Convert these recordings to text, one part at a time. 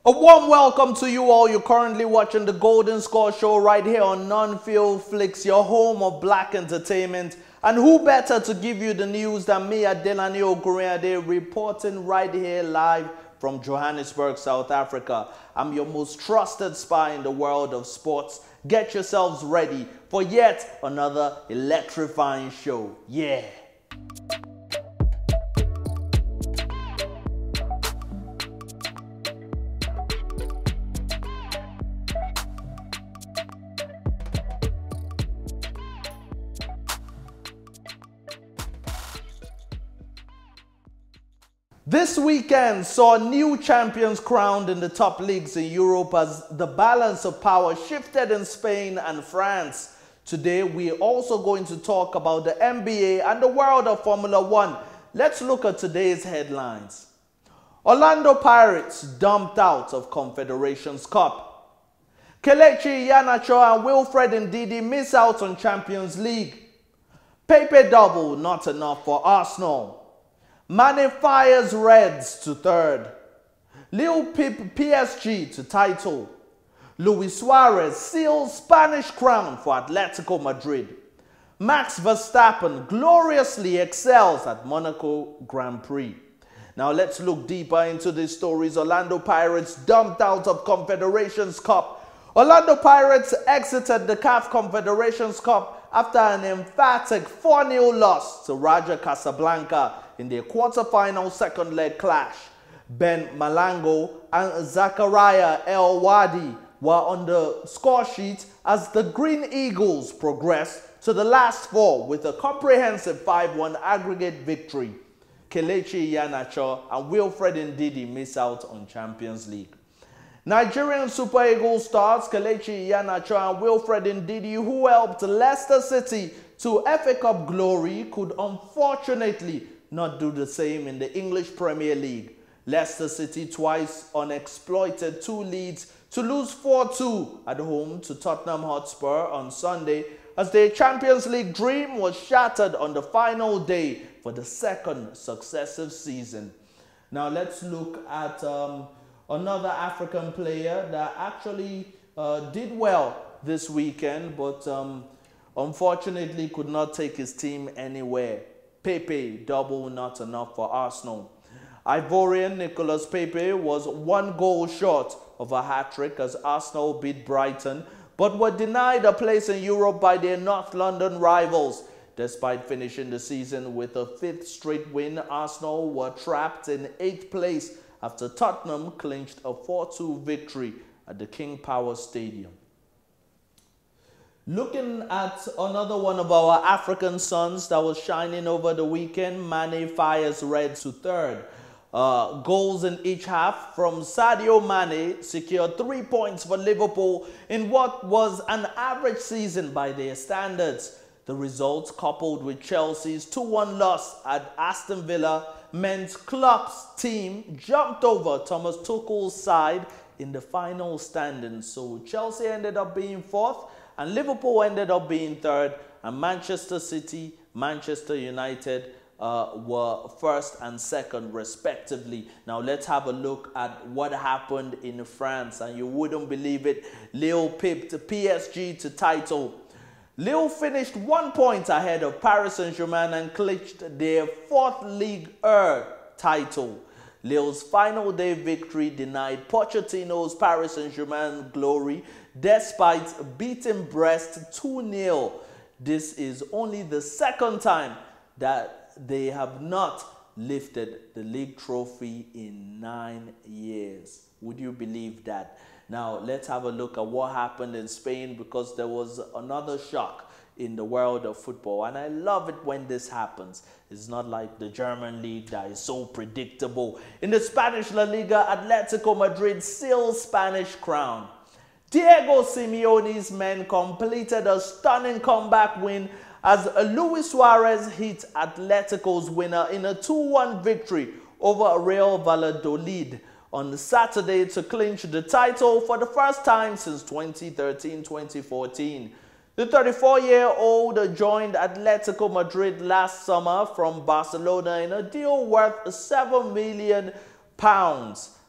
A warm welcome to you all. You're currently watching the Golden Score Show right here on Non-Field Flicks, your home of black entertainment. And who better to give you the news than me, Adelani Ogunrinade, reporting right here live from Johannesburg, South Africa. I'm your most trusted spy in the world of sports. Get yourselves ready for yet another electrifying show. Yeah. This weekend saw new champions crowned in the top leagues in Europe as the balance of power shifted in Spain and France. Today, we're also going to talk about the NBA and the world of Formula One. Let's look at today's headlines. Orlando Pirates dumped out of Confederations Cup. Kelechi Iheanacho and Wilfred Ndidi miss out on Champions League. Pepe double not enough for Arsenal. Mane fires Reds to third. Lil Pip PSG to title. Luis Suarez seals Spanish crown for Atletico Madrid. Max Verstappen gloriously excels at Monaco Grand Prix. Now let's look deeper into these stories. Orlando Pirates dumped out of Confederations Cup. Orlando Pirates exited the CAF Confederations Cup after an emphatic 4-0 loss to Raja Casablanca in their quarter-final second-leg clash. Ben Malango and Zachariah El Wadi were on the score sheet as the Green Eagles progressed to the last four with a comprehensive 5-1 aggregate victory. Kelechi Iheanacho and Wilfred Ndidi miss out on Champions League. Nigerian Super Eagles stars Kelechi Iheanacho and Wilfred Ndidi, who helped Leicester City to FA Cup glory, could unfortunately not do the same in the English Premier League. Leicester City twice unexploited 2 leads to lose 4-2 at home to Tottenham Hotspur on Sunday as their Champions League dream was shattered on the final day for the second successive season. Now let's look at another African player that actually did well this weekend, but unfortunately could not take his team anywhere. Pepe double not enough for Arsenal. Ivorian Nicolas Pepe was 1 goal short of a hat-trick as Arsenal beat Brighton, but were denied a place in Europe by their North London rivals. Despite finishing the season with a 5th straight win, Arsenal were trapped in 8th place after Tottenham clinched a 4-2 victory at the King Power Stadium. Looking at another one of our African sons that was shining over the weekend, Mane fires Reds to third. Goals in each half from Sadio Mane secured 3 points for Liverpool in what was an average season by their standards. The results, coupled with Chelsea's 2-1 loss at Aston Villa, meant Klopp's team jumped over Thomas Tuchel's side in the final standings. So Chelsea ended up being 4th, and Liverpool ended up being 3rd, and Manchester City, Manchester United were 1st and 2nd respectively. Now let's have a look at what happened in France, and you wouldn't believe it. Lille pipped PSG to title. Lille finished 1 point ahead of Paris Saint-Germain and clinched their 4th Ligue 1 title. Lille's final day victory denied Pochettino's Paris Saint-Germain glory despite beating Brest 2-0. This is only the 2nd time that they have not lifted the league trophy in 9 years. Would you believe that? Now, let's have a look at what happened in Spain, because there was another shock in the world of football. And I love it when this happens. It's not like the German league that is so predictable. In the Spanish La Liga, Atletico Madrid seals Spanish crown. Diego Simeone's men completed a stunning comeback win as Luis Suarez hit Atletico's winner in a 2-1 victory over Real Valladolid on Saturday to clinch the title for the first time since 2013-2014. The 34-year-old joined Atletico Madrid last summer from Barcelona in a deal worth £7 million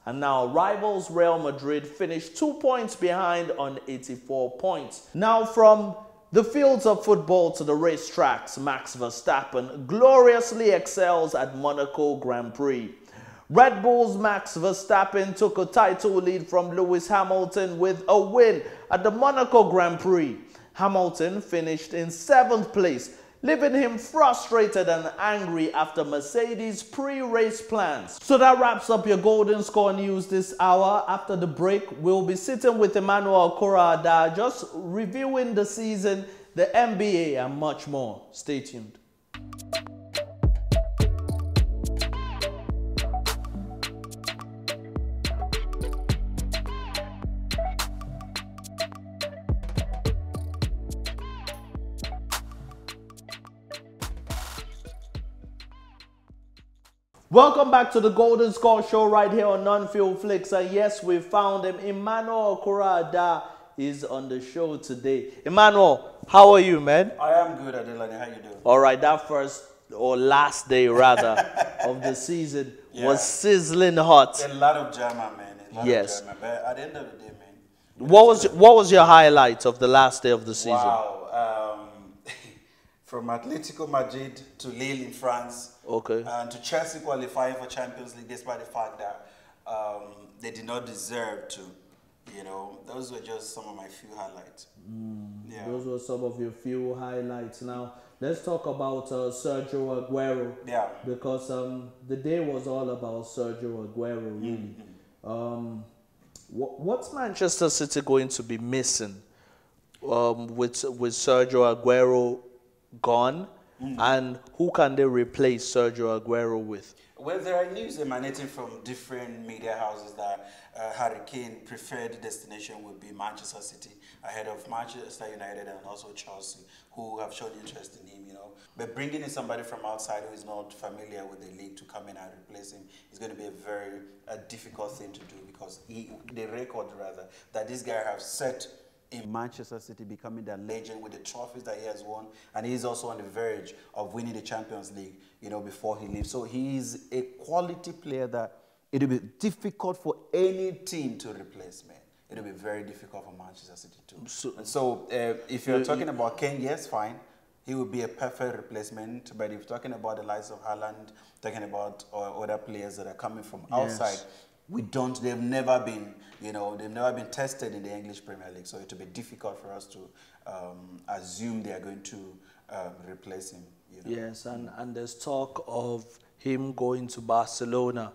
And now rivals Real Madrid finished 2 points behind on 84 points. Now from the fields of football to the racetracks, Max Verstappen gloriously excels at Monaco Grand Prix. Red Bull's Max Verstappen took a title lead from Lewis Hamilton with a win at the Monaco Grand Prix. Hamilton finished in 7th place, leaving him frustrated and angry after Mercedes' pre-race plans. So that wraps up your Golden Score news this hour. After the break, we'll be sitting with Emmanuel Korada, just reviewing the season, the NBA, and much more. Stay tuned. Welcome back to the Golden Score Show right here on Non-Field Flicks. And yes, we found him. Emmanuel Korada is on the show today. Emmanuel, how are you, man? I am good, Adelani. How you doing? All right, that first or last day, rather, of the season was sizzling hot. A lot of drama, man. A lot of drama. But at the end of the day, man. What was your highlight of the last day of the season? Wow. From Athletico Madrid to Lille in France. Okay. And to Chelsea qualifying for Champions League, despite the fact that they did not deserve to. You know, those were just some of my few highlights. Yeah. Those were some of your few highlights. Now, let's talk about Sergio Aguero. Yeah. Because the day was all about Sergio Aguero, really. What's Manchester City going to be missing with Sergio Aguero gone? And who can they replace Sergio Aguero with? Well, there are news emanating from different media houses that Harry Kane's preferred destination would be Manchester City, ahead of Manchester United and also Chelsea, who have shown interest in him, you know. But bringing in somebody from outside who is not familiar with the league to come in and replace him is going to be a very difficult thing to do, because the record, rather, that this guy has set in Manchester City, becoming the legend with the trophies that he has won, and he's also on the verge of winning the Champions League, you know, before he leaves. So he's a quality player that it'll be difficult for any team to replace, man. It'll be very difficult for Manchester City too. So if you're talking about Kane, yes, fine. He would be a perfect replacement. But if you're talking about the likes of Haaland, talking about other players that are coming from outside, they've never been, you know, they've never been tested in the English Premier League. So it will be difficult for us to assume they are going to replace him. You know? Yes, and there's talk of him going to Barcelona.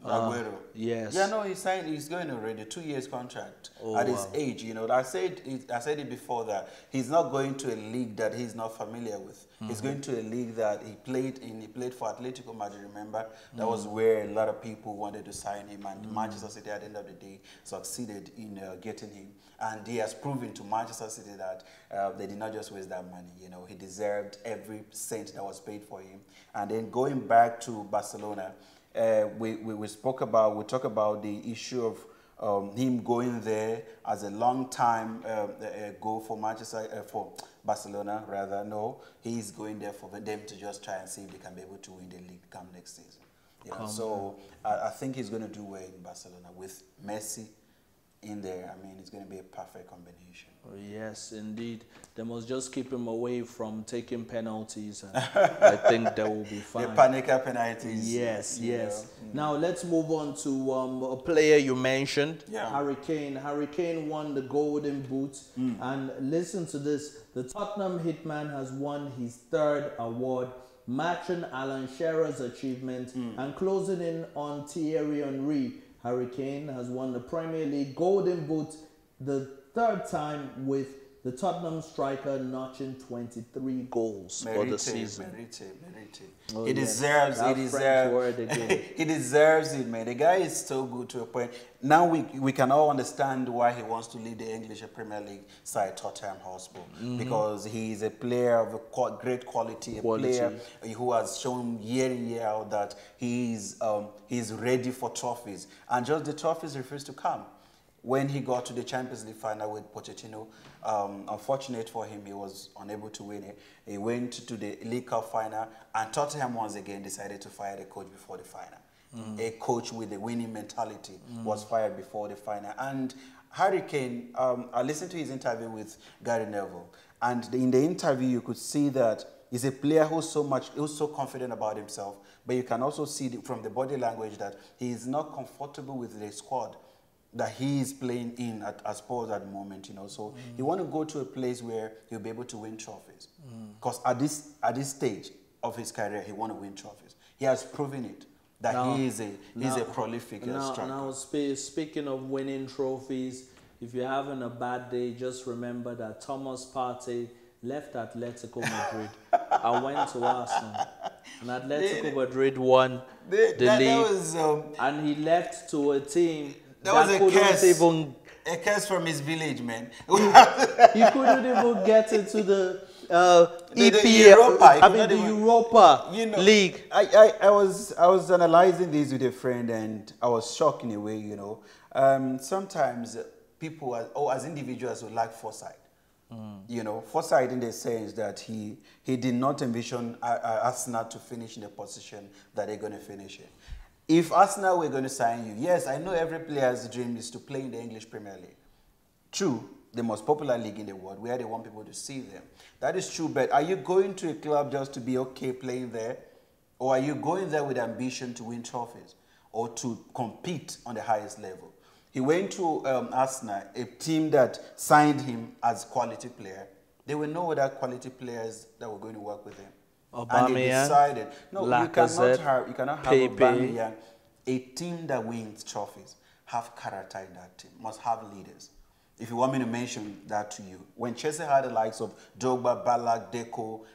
Aguero. Yes. Yeah, no, he's going already, 2 years contract at his age. You know, I said it before that he's not going to a league that he's not familiar with. He's going to a league that he played in. He played for Atletico Madrid, remember? That was where a lot of people wanted to sign him, and Manchester City at the end of the day succeeded in getting him. And he has proven to Manchester City that they did not just waste that money. You know, he deserved every cent that was paid for him. And then going back to Barcelona, we talk about the issue of him going there as a long time goal for for Barcelona, rather. No, he's going there for them to just try and see if they can be able to win the league come next season. You know, so I think he's going to do well in Barcelona with Messi in there. I mean, it's going to be a perfect combination. Oh, yes, indeed. They must just keep him away from taking penalties, and I think that will be fine. The Panica penalties. Yes, yes. Now let's move on to a player you mentioned, Harry Kane. Harry Kane won the Golden Boot, and listen to this: the Tottenham hitman has won his 3rd award, matching Alan Shearer's achievement and closing in on Thierry Henry. Harry Kane has won the Premier League Golden Boot the 3rd time, with the Tottenham striker notching 23 goals for the season. Oh, he deserves it. He deserves it, man. The guy is so good to a point. Now we can all understand why he wants to lead the English Premier League side, Tottenham Hotspur, because he is a player of great quality, a player who has shown year in, year out that he's ready for trophies, and just the trophies refuse to come. When he got to the Champions League final with Pochettino, unfortunate for him, he was unable to win it. He went to the League Cup final, and Tottenham once again decided to fire the coach before the final. a coach with a winning mentality was fired before the final. And Harry Kane, I listened to his interview with Gary Neville, and in the interview you could see that he's a player who's so confident about himself, but you can also see from the body language that he is not comfortable with the squad that he is playing in at Spurs at the moment, you know. So he want to go to a place where he'll be able to win trophies. Because at this stage of his career, he want to win trophies. He has proven it that he's a prolific striker. Now, speaking of winning trophies, if you're having a bad day, just remember that Thomas Partey left Atletico Madrid and went to Arsenal. And Atletico Madrid won the league. And he left to a team that was a curse from his village, man. He couldn't even get into the Europa League. I was analyzing this with a friend, and I was shocked in a way, you know. Sometimes people, as individuals, would lack foresight. You know, foresight in the sense that he did not envision Arsenal to finish in the position that they're going to finish in. If Arsenal were going to sign you, yes, I know every player's dream is to play in the English Premier League. True, the most popular league in the world, where they want people to see them. That is true, but are you going to a club just to be okay playing there? Or are you going there with ambition to win trophies or to compete on the highest level? He went to Arsenal, a team that signed him as quality player. There were no other quality players that were going to work with him. And they decided, no, you cannot have Aubameyang, a team that wins trophies, have character in that team, must have leaders. If you want me to mention that to you, when Chelsea had the likes of Drogba, Ballack, Deco,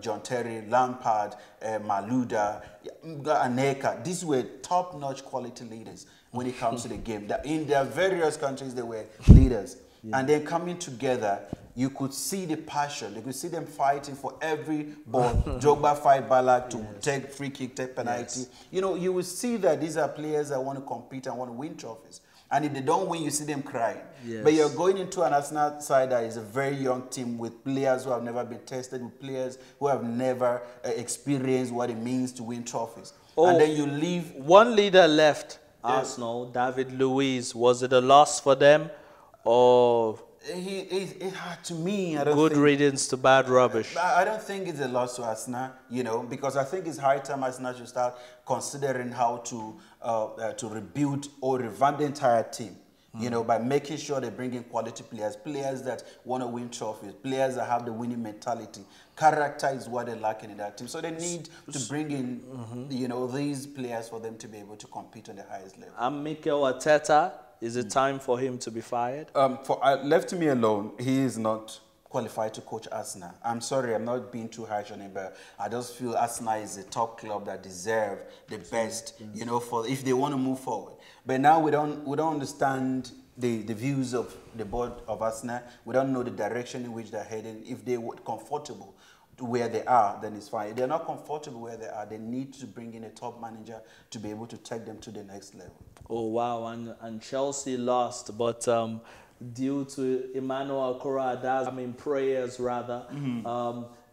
John Terry, Lampard, Malouda, Aneka, these were top-notch quality leaders when it comes to the game. In their various countries, they were leaders. Yeah. And then coming together, you could see the passion. You could see them fighting for every ball. Drogba fight Ballack to take free kick, take penalty. You know, you will see that these are players that want to compete and want to win trophies. And if they don't win, you see them crying. But you're going into an Arsenal side that is a very young team with players who have never been tested, with players who have never experienced what it means to win trophies. And then you leave. One leader left Arsenal, David Luiz. Was it a loss for them? Or to me, I don't good think, riddance to bad rubbish. I don't think it's a loss to Arsenal, you know, because I think it's high time Arsenal should start considering how to rebuild or revamp the entire team. You know, by making sure they bring in quality players, players that want to win trophies, players that have the winning mentality. Character is what they're lacking in that team. So they need to bring in, you know, these players for them to be able to compete on the highest level. And Mikel Arteta, is it time for him to be fired? Left to me alone, he is not qualified to coach Arsenal. I'm sorry, I'm not being too harsh on him, but I just feel Arsenal is a top club that deserve the best, you know, for if they want to move forward. But now we don't understand the views of the board of Arsenal. We don't know the direction in which they're heading. If they're comfortable where they are, then it's fine. If they're not comfortable where they are, they need to bring in a top manager to be able to take them to the next level. Oh, wow. And Chelsea lost, but due to Emmanuel Correa, prayers rather,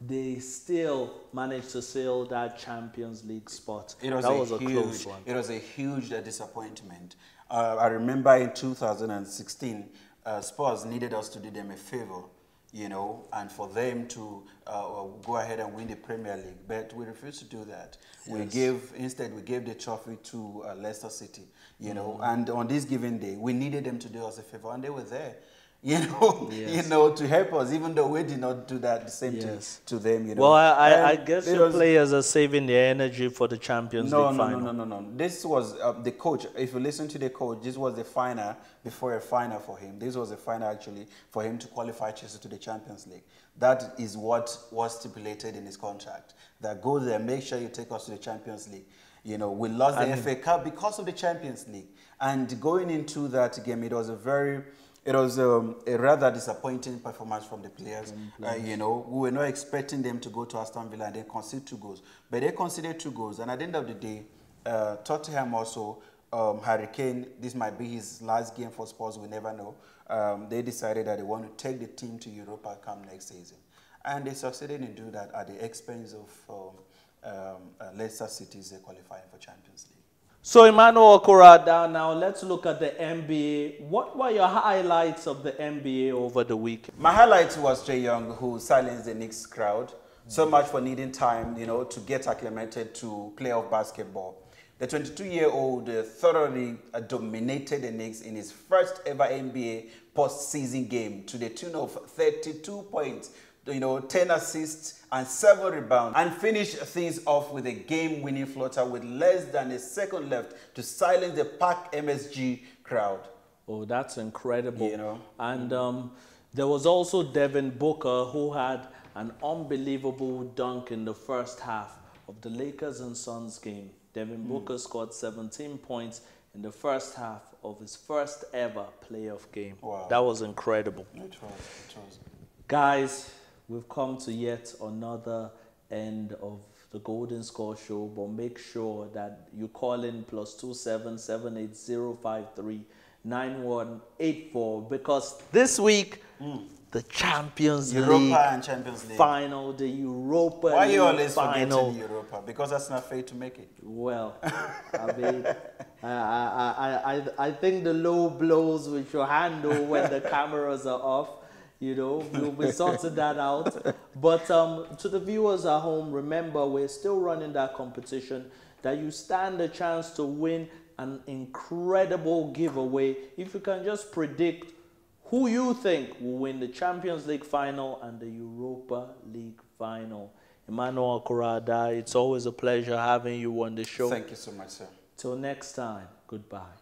they still managed to seal that Champions League spot. That was a close one. It was a huge disappointment. I remember in 2016, Spurs needed us to do them a favor, you know, and for them to go ahead and win the Premier League. But we refused to do that. Instead, we gave the trophy to Leicester City, you know, and on this given day, we needed them to do us a favor, and they were there. You know, to help us, even though we did not do that the same to them, you know. Well, I guess your players are saving their energy for the Champions League final. No. This was the coach. If you listen to the coach, this was the final before a final for him. This was the final actually for him to qualify Chelsea to the Champions League. That is what was stipulated in his contract. That go there, make sure you take us to the Champions League. You know, we lost the FA Cup because of the Champions League. And going into that game, it was a rather disappointing performance from the players. You know, we were not expecting them to go to Aston Villa and then concede 2 goals. But they conceded 2 goals. And at the end of the day, Tottenham also, Harry Kane, this might be his last game for Spurs, we never know. They decided that they want to take the team to Europa come next season. And they succeeded in doing that at the expense of Leicester City's qualifying for Champions League. So Emmanuel Okurada, now let's look at the NBA. What were your highlights of the NBA over the week? My highlight was Jay Young, who silenced the Knicks crowd. So much for needing time, to get acclimated to playoff basketball. The 22-year-old thoroughly dominated the Knicks in his first ever NBA postseason game to the tune of 32 points, 10 assists and 7 rebounds, and finished things off with a game-winning floater with less than a second left to silence the packed MSG crowd. Oh, that's incredible. And there was also Devin Booker, who had an unbelievable dunk in the first half of the Lakers and Suns game. Devin Booker scored 17 points in the first half of his first ever playoff game. Wow. That was incredible. It was. Guys, we've come to yet another end of the Golden Score Show, but make sure that you call in +27 78053 9184, because this week the Champions League and Champions League final, the Europa Why League you always final. forgetting Europa? Because that's not fair to make it. Well, I mean, I think the low blows we should handle when the cameras are off. We'll be sorting that out. But to the viewers at home, remember, we're still running that competition, that you stand a chance to win an incredible giveaway if you can just predict who you think will win the Champions League final and the Europa League final. Emmanuel Okurada, it's always a pleasure having you on the show. Thank you so much, sir. Till next time, goodbye.